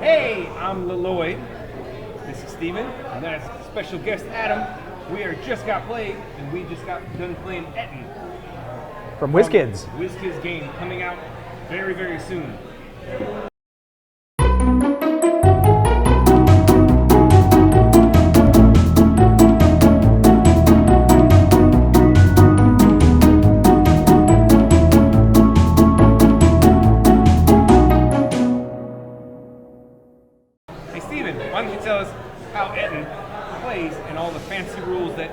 Hey, I'm Leloy. This is Steven, and that's special guest Adam. We are just got played, and we just got done playing Ettin. From WizKids. WizKids game coming out very, very soon. Hey Steven, why don't you tell us how Ettin plays and all the fancy rules that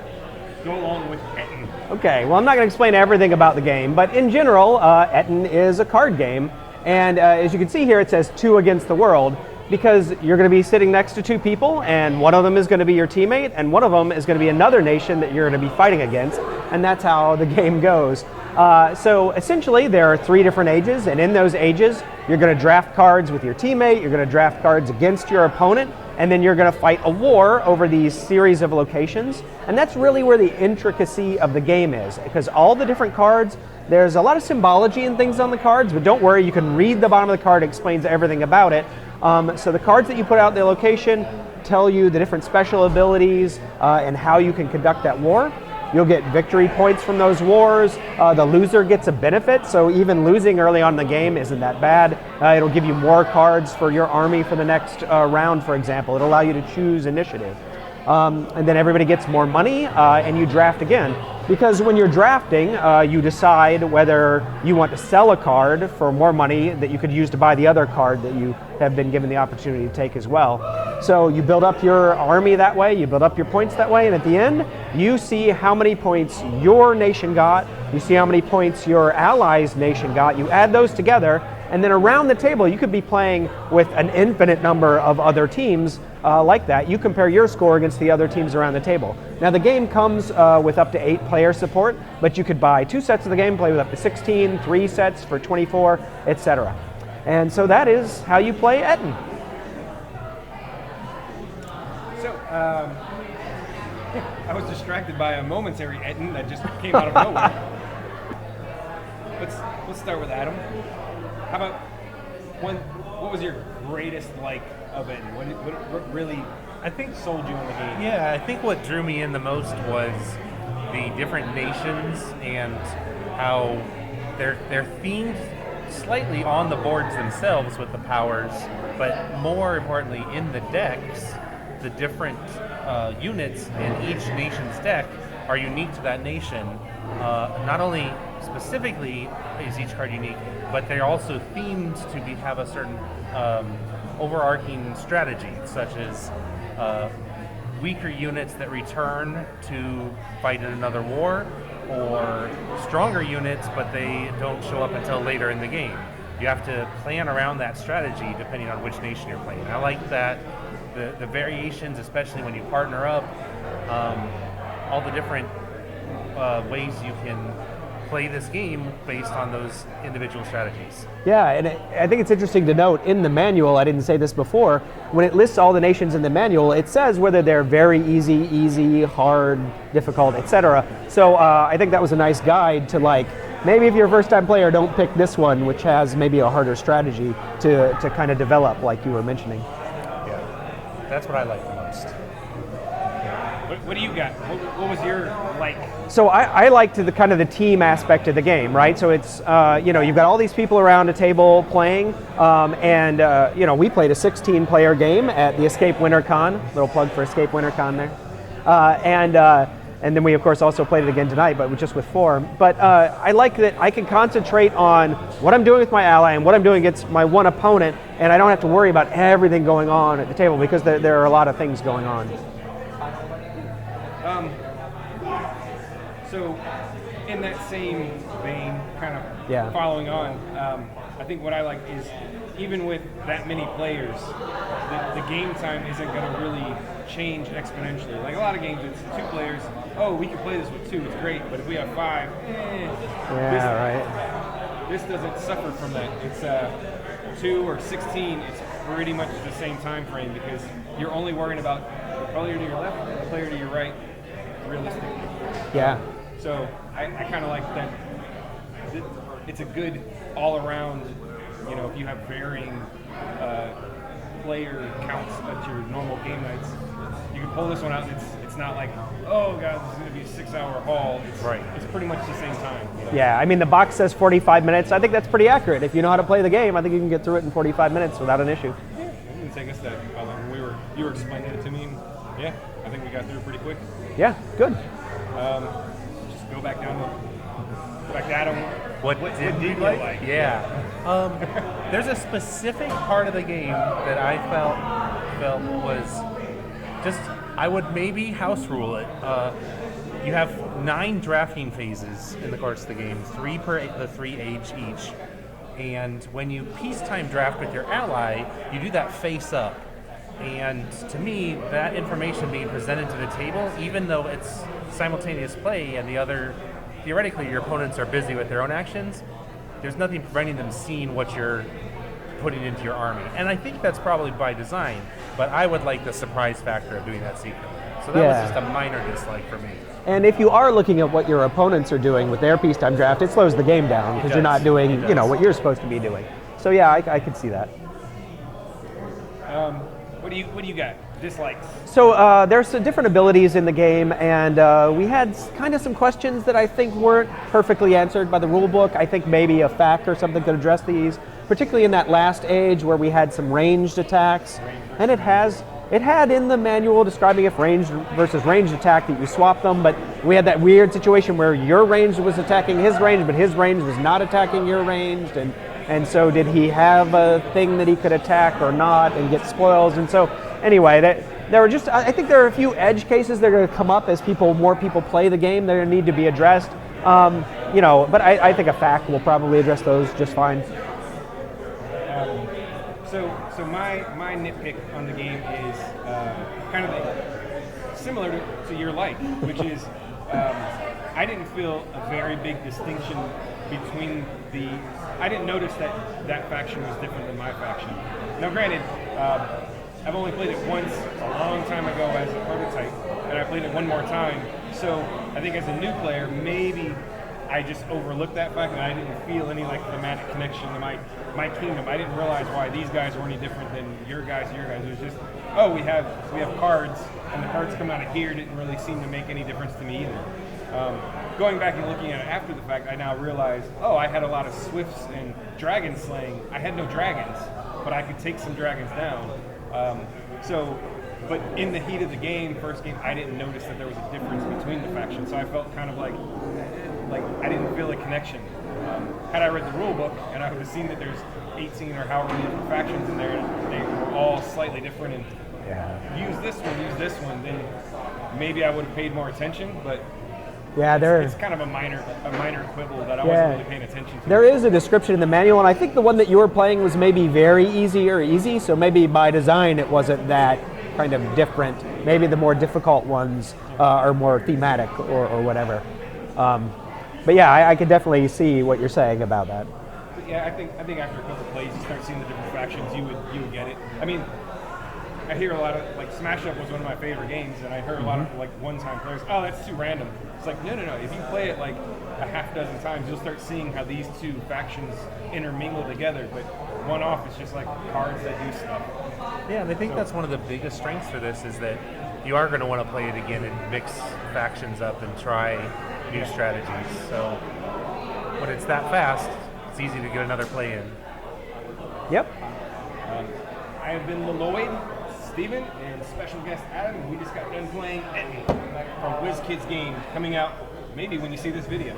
go along with Ettin? Okay, well, I'm not going to explain everything about the game, but in general, Ettin is a card game. And as you can see here, it says 2 against the world, because you're going to be sitting next to 2 people, and one of them is going to be your teammate, and one of them is going to be another nation that you're going to be fighting against, and that's how the game goes. So essentially, there are 3 different ages, and in those ages, you're going to draft cards with your teammate, you're going to draft cards against your opponent, and then you're going to fight a war over these series of locations. And that's really where the intricacy of the game is, because all the different cards, there's a lot of symbology and things on the cards, but don't worry, you can read the bottom of the card, it explains everything about it. So the cards that you put out in the location tell you the different special abilities and how you can conduct that war. You'll get victory points from those wars. The loser gets a benefit, so even losing early on in the game isn't that bad. It'll give you more cards for your army for the next round, for example. It'll allow you to choose initiative. And then everybody gets more money, and you draft again. Because when you're drafting, you decide whether you want to sell a card for more money that you could use to buy the other card that you have been given the opportunity to take as well. So you build up your army that way, you build up your points that way, and at the end, you see how many points your nation got, you see how many points your allies' nation got, you add those together, and then around the table, you could be playing with an infinite number of other teams like that. You compare your score against the other teams around the table. Now the game comes with up to 8 player support, but you could buy 2 sets of the game, play with up to 16, 3 sets for 24, etc. And so that is how you play Ettin. So, I was distracted by a momentary Ettin that just came out of nowhere. Let's start with Adam. How about what was your greatest like of Ettin? What really, I think, sold you on the game? Yeah, I think what drew me in the most was the different nations and how they're themed slightly on the boards themselves with the powers, but more importantly in the decks, the different units in each nation's deck are unique to that nation. Not only specifically is each card unique, but they're also themed to have a certain overarching strategy, such as weaker units that return to fight in another war, or stronger units but they don't show up until later in the game. You have to plan around that strategy depending on which nation you're playing. I like that the variations, especially when you partner up, all the different ways you can play this game based on those individual strategies. Yeah, and I think it's interesting to note in the manual, I didn't say this before, when it lists all the nations in the manual, it says whether they're very easy, hard, difficult, etc. So I think that was a nice guide to, like, maybe if you're a first-time player, don't pick this one, which has maybe a harder strategy to kind of develop, like you were mentioning. Yeah, that's what I like the most. What do you got? What was your like? So I liked the kind of the team aspect of the game, right? So it's you've got all these people around a table playing, and we played a 16-player game at the Escape WinterCon. Little plug for Escape WinterCon there, and then we of course also played it again tonight, but just with 4. But I like that I can concentrate on what I'm doing with my ally and what I'm doing against my one opponent, and I don't have to worry about everything going on at the table because there are a lot of things going on. So, in that same vein, kind of Yeah. following on, I think what I like is even with that many players, the game time isn't going to really change exponentially. Like a lot of games, it's 2 players. Oh, we can play this with 2. It's great, but if we have 5, Right. This doesn't suffer from that. It's 2 or 16. It's pretty much the same time frame because you're only worrying about the player to your left and the player to your right, realistically. Yeah. So I kind of like that. It's a good all-around. If you have varying player counts at your normal game nights, you can pull this one out and it's not like, oh god, this is going to be a 6-hour haul. It's pretty much the same time. So. Yeah, I mean, the box says 45 minutes. I think that's pretty accurate. If you know how to play the game, I think you can get through it in 45 minutes without an issue. Yeah, it didn't take us that long. You were explaining it to me, and yeah, I think we got through it pretty quick. Yeah, good. Just go back down to What did you like? Yeah. There's a specific part of the game that I felt was just, I would maybe house rule it. You have 9 drafting phases in the course of the game, 3 per the 3 age each. And when you peacetime draft with your ally, you do that face up. And to me, that information being presented to the table, even though it's simultaneous play and theoretically your opponents are busy with their own actions, there's nothing preventing them seeing what you're putting into your army. And I think that's probably by design, but I would like the surprise factor of doing that secretly. So that was just a minor dislike for me. And if you are looking at what your opponents are doing with their peacetime draft, it slows the game down because you're not doing, what you're supposed to be doing. So yeah, I could see that. What do you got? Dislikes? So there's some different abilities in the game, and we had kind of some questions that I think weren't perfectly answered by the rule book. I think maybe a FAQ or something could address these, particularly in that last age where we had some ranged attacks, and it had in the manual describing if ranged versus ranged attack that you swap them, but we had that weird situation where your range was attacking his range, but his range was not attacking your ranged, and so did he have a thing that he could attack or not and get spoils? And so anyway, I think there are a few edge cases that are going to come up as more people play the game. They're going to need to be addressed. But I think a FAQ will probably address those just fine. So my nitpick on the game is kind of similar to your like, which is I didn't feel a very big distinction between I didn't notice that faction was different than my faction. Now granted, I've only played it once a long time ago as a prototype, and I played it one more time, so I think as a new player, maybe I just overlooked that fact and I didn't feel any thematic connection to my kingdom. I didn't realize why these guys were any different than your guys. It was just, we have cards, and the cards come out of here didn't really seem to make any difference to me either. Going back and looking at it after the fact, I now realize, I had a lot of swifts and dragon slaying. I had no dragons, but I could take some dragons down. But in the heat of the first game, I didn't notice that there was a difference between the factions, so I felt kind of like I didn't feel a connection. Had I read the rule book and I would have seen that there's 18 or however many different factions in there, and they were all slightly different, and use this one, then maybe I would have paid more attention, but it's kind of a minor quibble that I wasn't really paying attention to. There is a description in the manual, and I think the one that you were playing was maybe very easy, so maybe by design it wasn't that kind of different. Maybe the more difficult ones are more thematic or whatever. But yeah, I could definitely see what you're saying about that. But yeah, I think after a couple of plays, you start seeing the different factions, you would get it. I mean, I hear a lot of, Smash Up was one of my favorite games, and I heard a lot of, one-time players, that's too random. It's like, no. If you play it, a half dozen times, you'll start seeing how these two factions intermingle together, but one-off is just, cards that do stuff. Yeah, and I think that's one of the biggest strengths for this is that you are going to want to play it again and mix factions up and try new strategies. So when it's that fast, it's easy to get another play in. Yep. I have been Lloyd, Steven, and special guest Adam. We just got done playing Ettin from WizKids Games, coming out maybe when you see this video.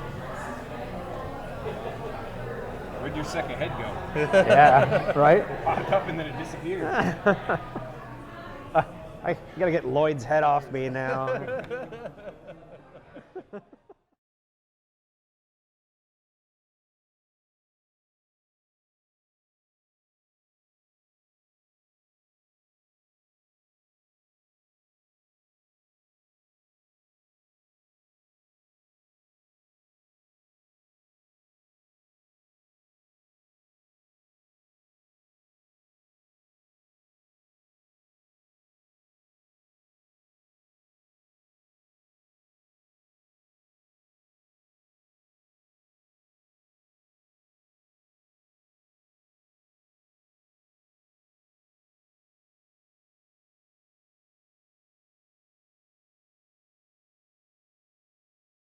Where'd your second head go? Yeah, right? It popped up and then it disappeared. I gotta get Lloyd's head off me now.